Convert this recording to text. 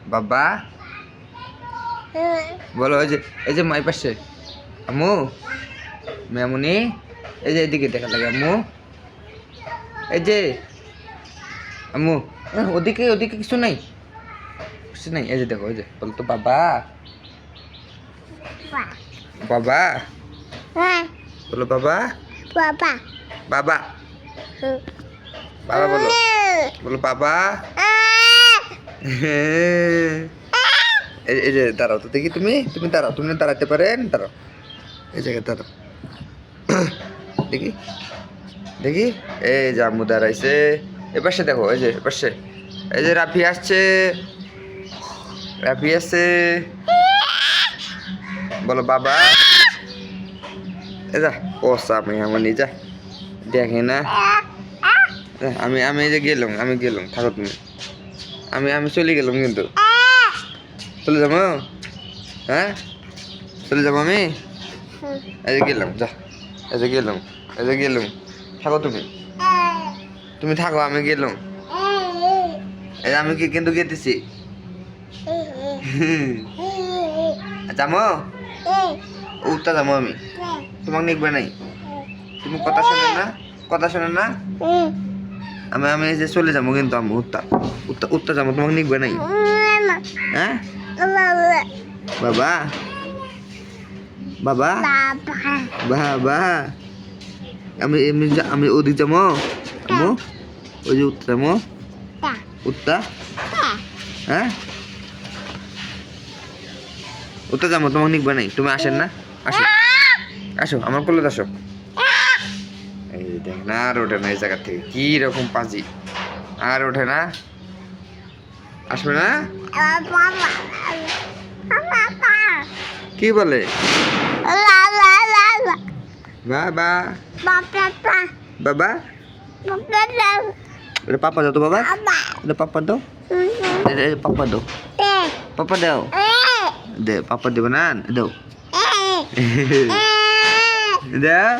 বাবা বলো এই যে মাই পাশে আম্মু মেমুনি এই যে এদিকে দেখা লাগে আম্মু এই যে আম্মু ওদিকে ওদিকে কিছু নাই এই যে দেখো ওই যে বলো তো বাবা বাবা বলো বাবা বাবা বাবা বাবা বলো বলো বাবা এই যে দাঁড়াও তো দেখি তুমি দাঁড়াও তুমি দাঁড়াতে পারেন দাঁড়াও এই জায়গায় দাঁড়াও দেখি দেখি এই যে আম্মু দাঁড়াইছে এপাশে দেখো এই যে এপাশে এই যে রাফি আসছে রাফি আসছে বলো বাবা যা ও আমি আমার নিজা দেখে না আমি এই যে আমি গেলাম থাকো তুমি আমি চলে গেলাম কিন্তু চলে যাবো হ্যাঁ চলে যাবো আমি এই যে গেলাম যা এই যে গেলাম থাকো তুমি থাকো আমি গেলাম এই আমি কি কিন্তু গেতেছি যাবো উঠতে যাবো আমি তোমাকে নিকবে নাই তুমি কথা শোনো না আমি এই যে চলে যাবো কিন্তু আমি উঠতে যাবো তোমাকে নিকবে নাই হ্যাঁ বাবা বাবা বাবা আমি ওদিক যাবো আম্মু ওই যে উঠতে যাবো উঠতা হ্যাঁ উঠতে যাবো তোমাকে নিকবে নাই তুমি আসেন না আসো আমার কোলে আসো এই দেখ না আর ওঠে না এই জায়গা থেকে কি রকম পাঁচি আর ওঠে না আসবে না কি বলে বাবা বাবা এটা পাপা দাও তো বাবা এটা পাপা দাও পাপা দাও পাপা দাও দে পাপা দেবে না দাও দাও